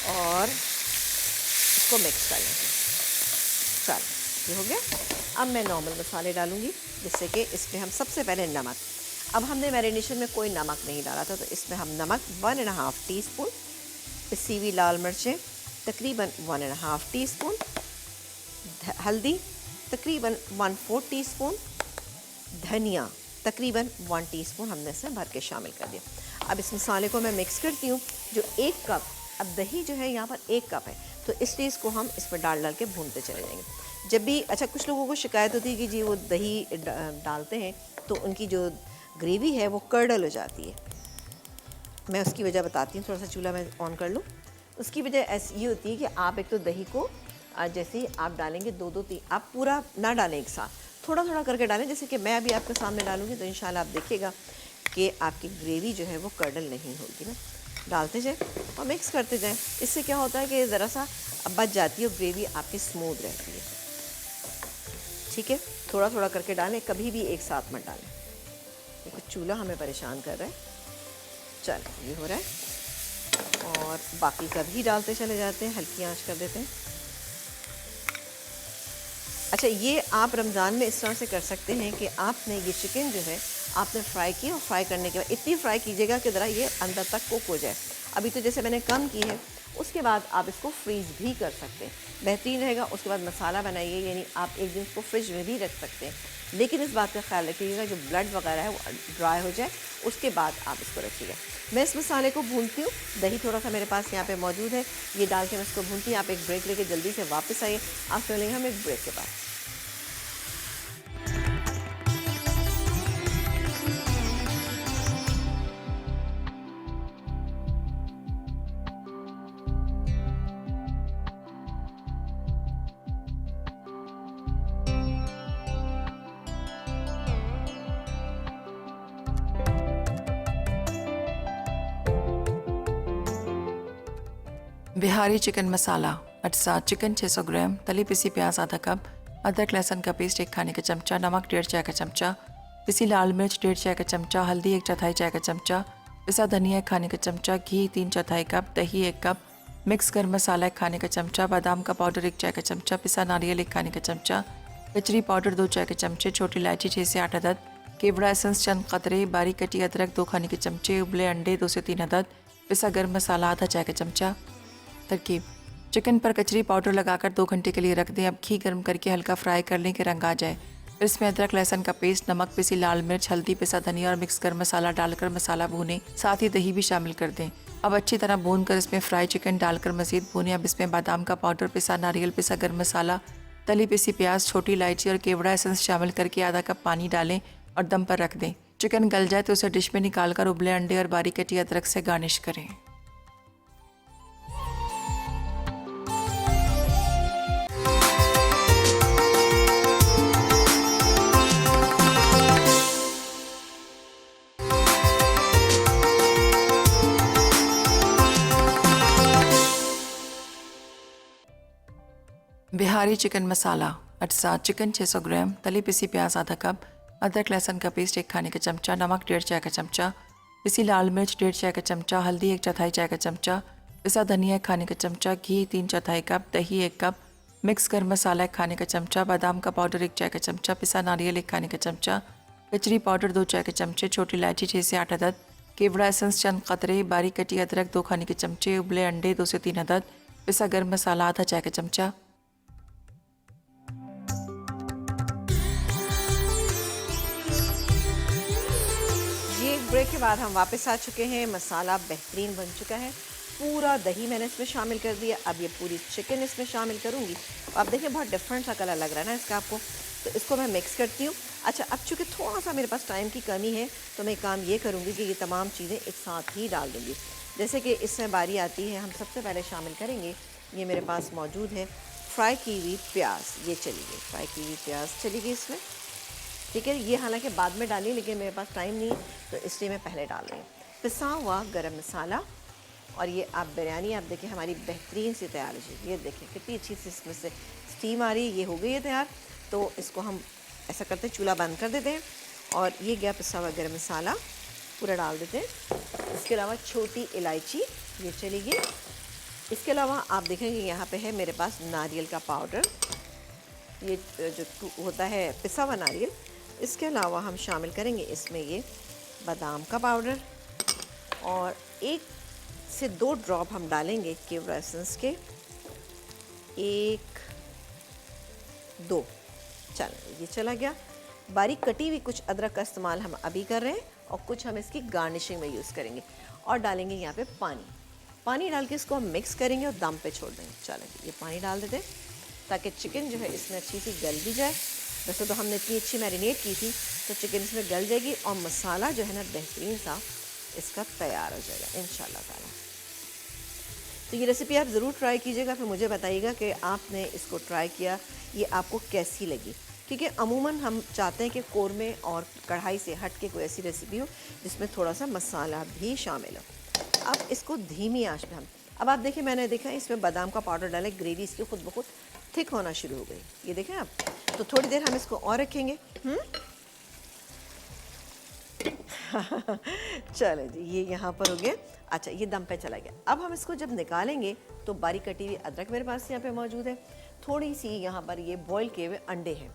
और इसको मिक्स कर लेंगे। चल, ये हो गया। अब मैं नॉर्मल मसाले डालूंगी, जिससे कि इसमें हम सबसे पहले नमक, अब हमने मैरिनेशन में कोई नमक नहीं डाला था, तो इसमें हम नमक 1.5 टीस्पून, पिसी हुई लाल मिर्चें तकरीबन 1.5 टीस्पून, हल्दी तकरीबन 1/4 टीस्पून, धनिया तकरीबन 1 टीस्पून हमने इसे भर के शामिल कर दिया। अब इस मसाले को मैं मिक्स करती हूँ। जो 1 कप, अब दही जो है यहाँ पर 1 कप है, तो इसलिए इसको हम इसमें डाल के भूनते चले जाएंगे। जब भी अच्छा, कुछ लोगों को शिकायत होती है कि जी वो दही डालते हैं तो उनकी जो ग्रेवी है वो कर्डल हो जाती है। मैं उसकी वजह बताती हूँ। थोड़ा सा चूल्हा मैं ऑन कर लूँ। उसकी वजह ऐसी ये होती है कि आप एक तो दही को जैसे ही आप डालेंगे 2-3, आप पूरा ना डालें एक साथ, थोड़ा थोड़ा करके डालें। जैसे कि मैं अभी आपके सामने डालूँगी तो इंशाल्लाह आप देखिएगा कि आपकी ग्रेवी जो है वो कर्डल नहीं होगी ना। डालते जाएँ और मिक्स करते जाएँ। इससे क्या होता है कि ज़रा सा बच जाती है और ग्रेवी आपकी स्मूथ रहती है। ठीक है, थोड़ा थोड़ा करके डालें, कभी भी एक साथ मत डालें। देखो चूल्हा हमें परेशान कर रहा है। चल, ये हो रहा है, और बाकी का भी डालते चले जाते हैं, हल्की आंच कर देते हैं। अच्छा, ये आप रमज़ान में इस तरह से कर सकते हैं कि आपने ये चिकन जो है आपने फ्राई किया, और फ्राई करने के बाद इतनी फ्राई कीजिएगा कि ज़रा ये अंदर तक कुक हो जाए। अभी तो जैसे मैंने कम की है, उसके बाद आप इसको फ्रीज़ भी कर सकते हैं, बेहतरीन रहेगा। उसके बाद मसाला बनाइए, यानी आप एक दिन इसको फ्रिज में भी रख सकते हैं, लेकिन इस बात का ख्याल रखिएगा जो ब्लड वगैरह है वो ड्राई हो जाए, उसके बाद आप इसको रखिएगा। मैं इस मसाले को भूनती हूँ। दही थोड़ा सा मेरे पास यहाँ पे मौजूद है, ये डाल के मैं इसको भूनती हूँ। आप एक ब्रेक लेके जल्दी से वापस आइए। आप मिलेंगे हम एक ब्रेक के बाद। बिहारी चिकन मसाला अटसा, चिकन 600 ग्राम, तली पिसी प्याज आधा कप, अदरक लहसुन का पेस्ट 1 खाने का चमचा, नमक 1.5 चाय का चमचा, पिसी लाल मिर्च 1.5 चाय का चमचा, हल्दी 1/4 चाय का चमचा, पिसा धनिया 1 खाने का चमचा, घी 3/4 कप, दही 1 कप, मिक्स गर्म मसाला 1 खाने का चमचा, बादाम का पाउडर 1 चाय का चमचा, पिसा नारियल 1 खाने का चमचा, कचरी पाउडर 2 चाय के चमचे, छोटी इलायची 6 से 8 अदद, केवड़ा एसेंस चंद कतरे, बारीक कटी अदरक 2 खाने के चमचे, उबले अंडे 2 से 3 अदद, पिसा गर्म मसाला आधा चाय का चमचा। तरकीब: चिकन पर कचरी पाउडर लगाकर 2 घंटे के लिए रख दें। अब घी गर्म करके हल्का फ्राई कर लें कि रंग आ जाए। फिर इसमें अदरक लहसुन का पेस्ट, नमक, पिसी लाल मिर्च, हल्दी, पिसा धनिया और मिक्स गर्म मसाला डालकर मसाला भूनें। साथ ही दही भी शामिल कर दें। अब अच्छी तरह भूनकर इसमें फ्राई चिकन डालकर मज़ीद भूनें। अब इसमें बादाम का पाउडर, पिसा नारियल, पिसा गर्म मसाला, तली पिसी प्याज, छोटी इलायची और केवड़ा एसेंस शामिल करके आधा कप पानी डालें और दम पर रख दें। चिकन गल जाए तो उसे डिश में निकालकर उबले अंडे और बारीक कटी अदरक से गार्निश करें। बिहारी चिकन मसाला अटसा चिकन 600 ग्राम, तली पिसी प्याज आधा कप, अदरक लहसुन का पेस्ट 1 खाने का चमचा, नमक 1.5 चाय का चमचा, पिसी लाल मिर्च 1.5 चाय का चमचा, हल्दी 1/4 चाय का चमचा, पिसा धनिया 1 खाने का चमचा, घी 3/4 कप, दही 1 कप, मिक्स गर्म मसाला 1 खाने का चमचा, बादाम का पाउडर 1 चाय का चमचा, पिसा नारियल 1 खाने का चमचा, कचरी पाउडर 2 चाय के चमचे, छोटी इलायची 6 से 8 अदद, केवड़ा एसेंस चंद कतरे, बारीक कटी अदरक 2 खाने के चमचे, उबले अंडे 2 से 3 अदद, पिसा गर्म मसाला आधा चाय का चमचा। ये ब्रेक के बाद हम वापस आ चुके हैं। मसाला बेहतरीन बन चुका है। पूरा दही मैंने इसमें शामिल कर दिया। अब ये पूरी चिकन इसमें शामिल करूँगी। आप देखिए बहुत डिफरेंट सा कलर लग रहा है ना इसका आपको। तो इसको मैं मिक्स करती हूँ। अच्छा, अब चूँकि थोड़ा सा मेरे पास टाइम की कमी है तो मैं काम ये करूँगी कि ये तमाम चीज़ें एक साथ ही डाल दूँगी। जैसे कि इसमें बारी आती है, हम सबसे पहले शामिल करेंगे, ये मेरे पास मौजूद है फ्राई की हुई प्याज। ये चली गई फ्राई की हुई प्याज, चली गई इसमें। ठीक है, ये हालांकि बाद में डाली लेकिन मेरे पास टाइम नहीं तो इसलिए मैं पहले डाल रही हूँ। पिसा हुआ गरम मसाला, और ये आप बिरयानी आप देखिए हमारी बेहतरीन सी तैयार हो जाएगी। ये देखिए कितनी अच्छी सी इसमें से स्टीम आ रही है। ये हो गई है तैयार। तो इसको हम ऐसा करते हैं, चूल्हा बंद कर देते हैं और ये गया पिसा हुआ गरम मसाला पूरा डाल देते हैं। इसके अलावा छोटी इलायची ये चली गई। इसके अलावा आप देखेंगे यहाँ पे है मेरे पास नारियल का पाउडर, ये जो होता है पिसा हुआ नारियल। इसके अलावा हम शामिल करेंगे इसमें ये बादाम का पाउडर, और 1 से 2 ड्रॉप हम डालेंगे केवड़ा एसेंस के। 1 2 चलो ये चला गया। बारीक कटी हुई कुछ अदरक का इस्तेमाल हम अभी कर रहे हैं और कुछ हम इसकी गार्निशिंग में यूज़ करेंगे। और डालेंगे यहाँ पे पानी डाल के इसको हम मिक्स करेंगे और दम पे छोड़ देंगे। चलें ये पानी डाल देते हैं ताकि चिकन जो है इसमें अच्छी सी गल भी जाए। वैसे तो हमने इतनी अच्छी मैरिनेट की थी तो चिकन इसमें गल जाएगी और मसाला जो है ना बेहतरीन सा इसका तैयार हो जाएगा इंशाल्लाह ताला। तो ये रेसिपी आप ज़रूर ट्राई कीजिएगा, फिर मुझे बताइएगा कि आपने इसको ट्राई किया, ये आपको कैसी लगी। क्योंकि अमूमन हम चाहते हैं कि कोरमे और कढ़ाई से हट के कोई ऐसी रेसिपी हो जिसमें थोड़ा सा मसाला भी शामिल हो। अब इसको धीमी आंच पे हम, अब आप देखिए मैंने देखा इसमें बादाम का पाउडर डाले, ग्रेवी इसकी खुद ब खुद थिक होना शुरू हो गई। ये देखें आप। तो थोड़ी देर हम इसको और रखेंगे। चलो जी, ये यहाँ पर हो गया। अच्छा, ये दम पे चला गया। अब हम इसको जब निकालेंगे तो बारीक कटी हुई अदरक मेरे पास यहाँ पे मौजूद है। थोड़ी सी यहाँ पर ये बॉईल किए हुए अंडे हैं।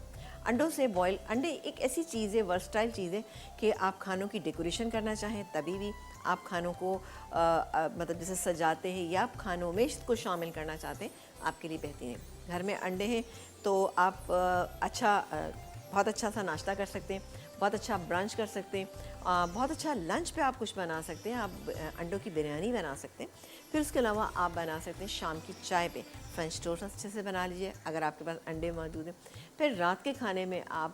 अंडों से बॉयल अंडे एक ऐसी चीज़ है, वर्सटाइल चीज़ है कि आप खानों की डेकोरेशन करना चाहें तभी भी, आप खानों को मतलब जैसे सजाते हैं या आप खानों में इसको शामिल करना चाहते हैं, आपके लिए बेहतरीन है। घर में अंडे हैं तो आप बहुत अच्छा सा नाश्ता कर सकते हैं, बहुत अच्छा ब्रंच कर सकते हैं, बहुत अच्छा लंच पे आप कुछ बना सकते हैं। आप अंडों की बिरयानी बना सकते हैं। फिर उसके अलावा आप बना सकते हैं शाम की चाय पे फ्रेंच टोस्ट अच्छे से बना लीजिए अगर आपके पास अंडे मौजूद हैं। फिर रात के खाने में आप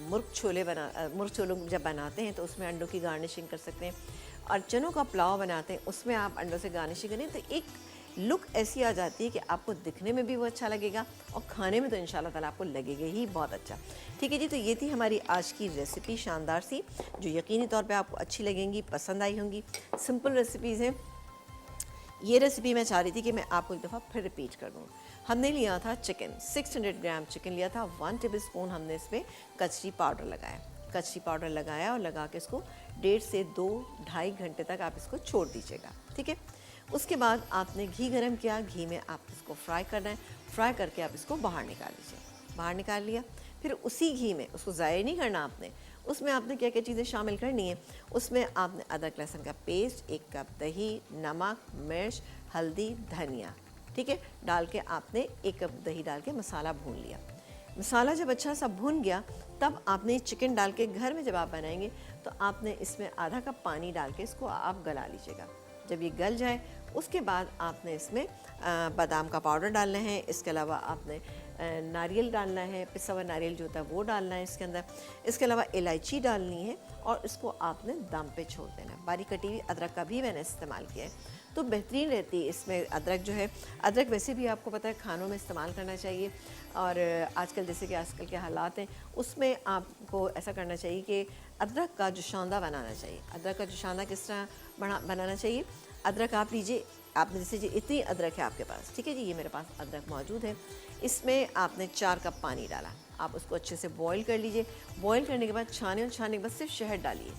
मुर्ग छोलों जब बनाते हैं तो उसमें अंडों की गार्निशिंग कर सकते हैं। और चनों का पुलाव बनाते हैं उसमें आप अंडों से गार्निशिंग करें तो एक लुक ऐसी आ जाती है कि आपको दिखने में भी वो अच्छा लगेगा और खाने में तो इंशाल्लाह ताला आपको लगेगा ही बहुत अच्छा। ठीक है जी, तो ये थी हमारी आज की रेसिपी, शानदार सी, जो यकीनी तौर पे आपको अच्छी लगेंगी, पसंद आई होंगी। सिंपल रेसिपीज़ हैं। ये रेसिपी मैं चाह रही थी कि मैं आपको एक दफ़ा फिर रिपीट कर दूँ। हमने लिया था चिकन, 600 ग्राम चिकन लिया था। 1 टेबल स्पून हमने इसमें कचरी पाउडर लगाया। कचरी पाउडर लगाया और लगा के इसको 1.5 से 2-2.5 घंटे तक आप इसको छोड़ दीजिएगा। ठीक है, उसके बाद आपने घी गरम किया, घी में आप इसको फ्राई करना है। फ्राई करके आप इसको बाहर निकाल लीजिए। बाहर निकाल लिया, फिर उसी घी में, उसको ज़ाया नहीं करना आपने, उसमें आपने क्या क्या चीज़ें शामिल करनी है। उसमें आपने अदरक लहसुन का पेस्ट, 1 कप दही, नमक, मिर्च, हल्दी, धनिया, ठीक है, डाल के आपने 1 कप दही डाल के मसाला भून लिया। मसाला जब अच्छा सा भुन गया तब आपने चिकन डाल के, घर में जब आप बनाएंगे तो आपने इसमें आधा कप पानी डाल के इसको आप गला लीजिएगा। जब ये गल जाए उसके बाद आपने इसमें बादाम का पाउडर डालना है। इसके अलावा आपने नारियल डालना है, पिसा हुआ नारियल जो होता है वो डालना है इसके अंदर। इसके अलावा इलायची डालनी है और इसको आपने दम पे छोड़ देना है। बारीक कटी हुई अदरक का भी मैंने इस्तेमाल किया है तो बेहतरीन रहती है इसमें अदरक जो है। अदरक वैसे भी आपको पता है खानों में इस्तेमाल करना चाहिए, और आजकल जैसे कि आजकल के हालात हैं उसमें आपको ऐसा करना चाहिए कि अदरक का जोशांदा बनाना चाहिए। अदरक का जोशांदा किस तरह बनाना चाहिए, अदरक आप लीजिए आपने जैसे जी इतनी अदरक है आपके पास, ठीक है जी, ये मेरे पास अदरक मौजूद है। इसमें आपने 4 कप पानी डाला, आप उसको अच्छे से बॉईल कर लीजिए। बॉईल करने के बाद छाने के बाद सिर्फ शहद डालिए।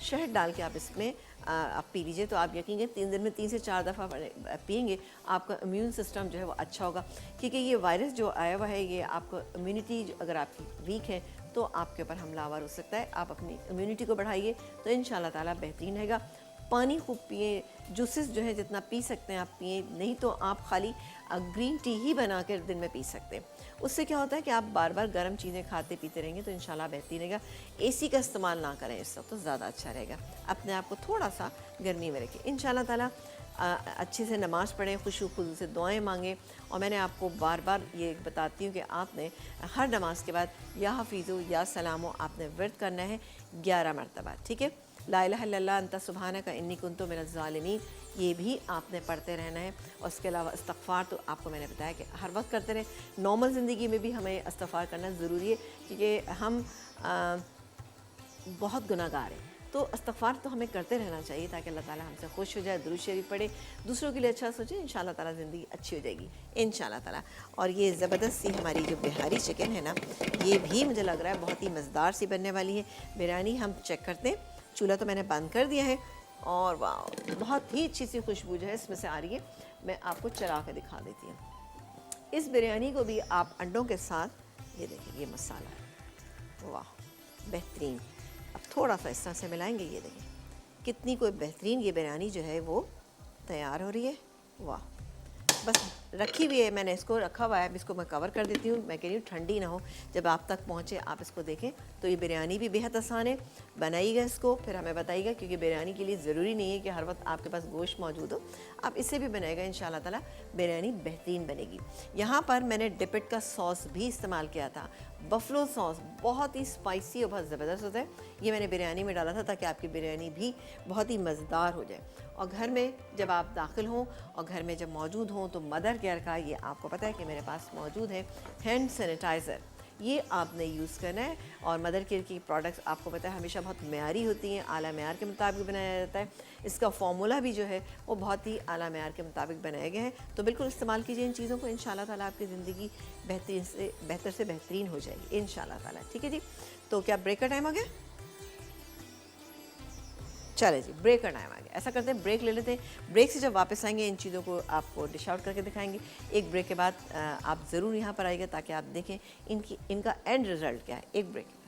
शहद डाल के आप इसमें आप पी लीजिए, तो आप यकीन 3 दिन में 3 से 4 दफ़ा पिएंगे, आपका इम्यून सिस्टम जो है वो अच्छा होगा। क्योंकि ये वायरस जो आया हुआ है, ये आपको इम्यूनिटी अगर आपकी वीक है तो आपके ऊपर हमलावर हो सकता है। आप अपनी इम्यूनिटी को बढ़ाइए तो इंशाल्लाह ताला बेहतरीन रहेगा। पानी खूब पिए, जूसेस जो है जितना पी सकते हैं आप पिए, नहीं तो आप खाली ग्रीन टी ही बना कर दिन में पी सकते हैं। उससे क्या होता है कि आप बार बार गर्म चीज़ें खाते पीते रहेंगे तो इंशाल्लाह बेहतरीन रहेगा। एसी का इस्तेमाल ना करें, इस वक्त तो ज़्यादा अच्छा रहेगा। अपने आप को थोड़ा सा गर्मी में रखें। इंशाल्लाह ताला अच्छे से नमाज़ पढ़ें, खुशू खुजू से दुआएं मांगें। और मैंने आपको बार बार ये बताती हूँ कि आपने हर नमाज के बाद या हफीज़ो या सलामो आपने वर्द करना है 11 मरतबा, ठीक है। ला इलाहा इल्लल्लाह अंता सुब्हानका इन्नी कुन्तु मिनज़ ज़ालिमीन, ये भी आपने पढ़ते रहना है। और उसके अलावा इस्तग़फ़ार तो आपको मैंने बताया कि हर वक्त करते रहें। नॉर्मल ज़िंदगी में भी हमें इस्तग़फ़ार करना ज़रूरी है, क्योंकि हम बहुत गुनाहगार हैं। तो इस्तग़फ़ार तो हमें करते रहना चाहिए ताकि अल्लाह ताला हमसे खुश हो जाए। दुरूद शरीफ पढ़े, दूसरों के लिए अच्छा सोचें, इंशाल्लाह ताला ज़िंदगी अच्छी हो जाएगी इंशाल्लाह ताला। और ये ज़बरदस्त सी हमारी जो बिहारी चिकन है ना, ये भी मुझे लग रहा है बहुत ही मज़ेदार सी बनने वाली है। बिरयानी हम चेक करते हैं। चूल्हा तो मैंने बंद कर दिया है और वाह बहुत ही अच्छी सी खुशबू जो है इसमें से आ रही है। मैं आपको चला के दिखा देती हूँ। इस बिरयानी को भी आप अंडों के साथ, ये देखिए ये मसाला, वाह बेहतरीन। अब थोड़ा सा इस तरह से मिलाएंगे, ये देखिए कितनी कोई बेहतरीन ये बिरयानी जो है वो तैयार हो रही है। वाह, बस रखी हुई है, मैंने इसको रखा हुआ है। अब इसको मैं कवर कर देती हूँ। मैं कह रही हूँ ठंडी ना हो, जब आप तक पहुँचे आप इसको देखें। तो ये बिरयानी भी बेहद आसान है, बनाइएगा इसको, फिर हमें बताइएगा। क्योंकि बिरयानी के लिए ज़रूरी नहीं है कि हर वक्त आपके पास गोश्त मौजूद हो, आप इससे भी बनाएगा, इंशाल्लाह ताला बिरयानी बेहतरीन बनेगी। यहाँ पर मैंने डिपिट का सॉस भी इस्तेमाल किया था, बफलो सॉस, बहुत ही स्पाइसी और बहुत ज़बरदस्त होता है। ये मैंने बिरयानी में डाला था ताकि आपकी बिरयानी भी बहुत ही मज़ेदार हो जाए। और घर में जब आप दाखिल हों और घर में जब मौजूद हों तो मदर केयर का, ये आपको पता है कि मेरे पास मौजूद है हैंड सैनिटाइज़र, ये आपने यूज़ करना है। और मदर केयर की प्रोडक्ट्स आपको पता है हमेशा बहुत मेयारी होती हैं, आला मेयार के मुताबिक बनाया जाता है। इसका फार्मूला भी जो है वो बहुत ही आला मेयार के मुताबिक बनाया गया है। तो बिल्कुल इस्तेमाल कीजिए इन चीज़ों को, इंशाल्लाह ताला आपकी ज़िंदगी बेहतर से बेहतरीन हो जाएगी इंशाल्लाह ताला। ठीक है जी, तो क्या ब्रेक का टाइम आ गया? चले जी, ब्रेक का टाइम आ गया। ऐसा करते हैं, ब्रेक ले लेते हैं। ब्रेक से जब वापस आएंगे इन चीज़ों को आपको डिश आउट करके दिखाएंगे। एक ब्रेक के बाद आप ज़रूर यहाँ पर आइएगा ताकि आप देखें इनका एंड रिज़ल्ट क्या है। एक break.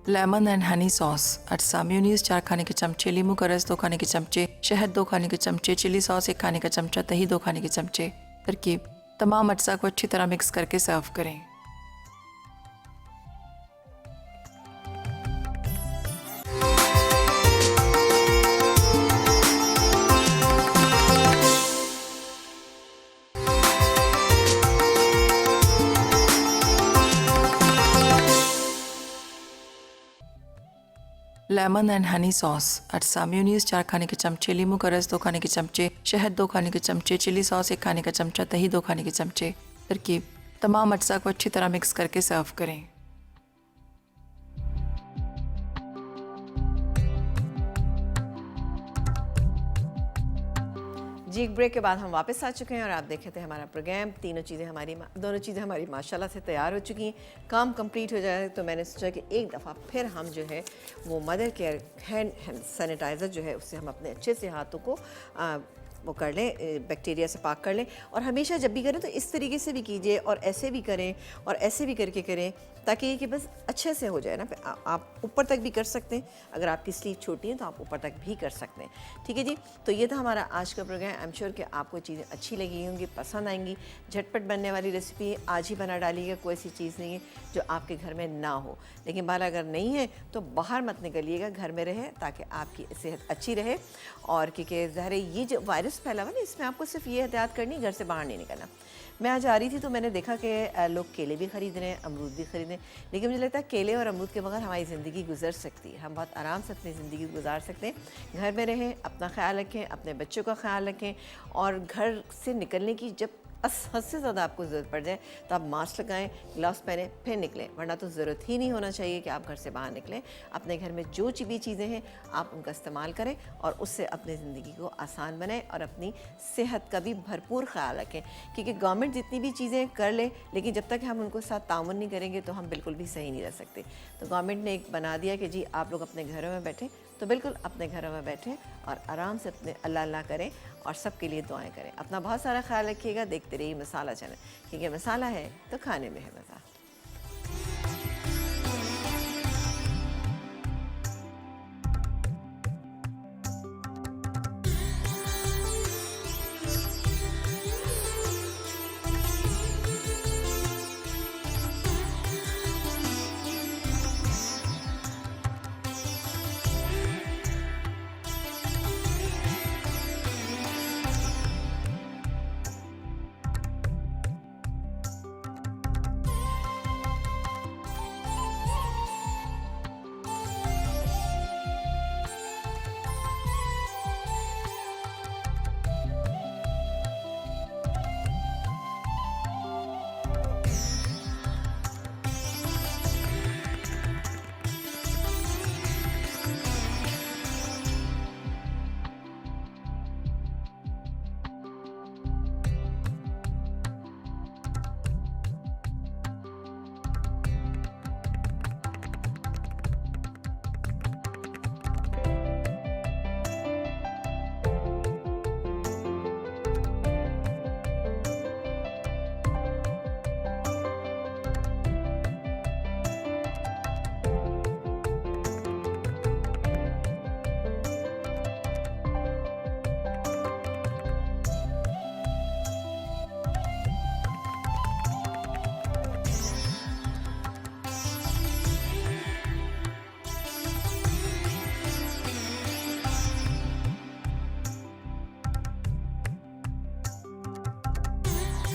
Lemon and honey sauce, अटसा, म्यूनीस 4 खाने के चमचे, लींबू का रस 2 खाने के चमचे, शहद 2 खाने के चमचे, चिली सॉस 1 खाने का चमचा, दही 2 खाने के चमचे। तरकीब: तमाम अटसा को अच्छी तरह मिक्स करके सर्व करें। लेमन एंड हनी सॉस, अटसा, म्यूनीस 4 खाने के चमचे, लींबू का रस 2 खाने के चमचे, शहद 2 खाने के चमचे, चिली सॉस 1 खाने का चमचा, दही 2 खाने के चमचे। तरकीब: तमाम अटसा को अच्छी तरह मिक्स करके सर्व करें। जी, एक ब्रेक के बाद हम वापस आ चुके हैं और आप देखे थे हमारा प्रोग्राम। दोनों चीज़ें हमारी माशाल्लाह से तैयार हो चुकी हैं। काम कंप्लीट हो जाए तो मैंने सोचा कि एक दफ़ा फिर हम जो है वो मदर केयर हैंड सैनिटाइज़र जो है उससे हम अपने अच्छे से हाथों को वो कर लें, बैक्टीरिया से पाक कर लें। और हमेशा जब भी करें तो इस तरीके से भी कीजिए और ऐसे भी करें और ऐसे भी करके करें, ताकि ये कि बस अच्छे से हो जाए ना। आप ऊपर तक भी कर सकते हैं, अगर आपकी स्लीव छोटी है तो आप ऊपर तक भी कर सकते हैं। ठीक है जी, तो ये था हमारा आज का प्रोग्राम। आई एम श्योर कि आपको चीज़ें अच्छी लगी होंगी, पसंद आएंगी। झटपट बनने वाली रेसिपी आज ही बना डालिएगा, कोई ऐसी चीज़ नहीं है जो आपके घर में ना हो। लेकिन बाला अगर नहीं है तो बाहर मत निकलिएगा, घर में रहे ताकि आपकी सेहत अच्छी रहे। और क्योंकि ज़ाहिर है ये जो वायरस फैला हुआ ना, इसमें आपको सिर्फ ये एहतियात करनी, घर से बाहर नहीं निकलना। मैं आज आ रही थी तो मैंने देखा कि लोग केले भी ख़रीद रहे हैं, अमरूद भी ख़रीद रहे हैं। लेकिन मुझे लगता है केले और अमरूद के बगैर हमारी ज़िंदगी गुजर सकती है, हम बहुत आराम से अपनी ज़िंदगी गुजार सकते हैं। घर में रहें, अपना ख्याल रखें, अपने बच्चों का ख्याल रखें। और घर से निकलने की जब हद से ज़्यादा आपको ज़रूरत पड़ जाए तो आप मास्क लगाएं, ग्लव्स पहने, फिर निकलें, वरना तो ज़रूरत ही नहीं होना चाहिए कि आप घर से बाहर निकलें। अपने घर में जो भी चीज़ें हैं आप उनका इस्तेमाल करें और उससे अपनी ज़िंदगी को आसान बनाएं और अपनी सेहत का भी भरपूर ख्याल रखें, क्योंकि गवर्नमेंट जितनी भी चीज़ें कर ले, लेकिन जब तक हम उनको साथ ताउन नहीं करेंगे तो हम बिल्कुल भी सही नहीं रह सकते। तो गवर्नमेंट ने एक बना दिया कि जी आप लोग अपने घरों में बैठें, तो बिल्कुल अपने घरों में बैठें और आराम से अपने अल्लाह अल्लाह करें और सबके लिए दुआएं करें। अपना बहुत सारा ख्याल रखिएगा। देखते रहिए मसाला चैनल, क्योंकि मसाला है तो खाने में है मज़ा।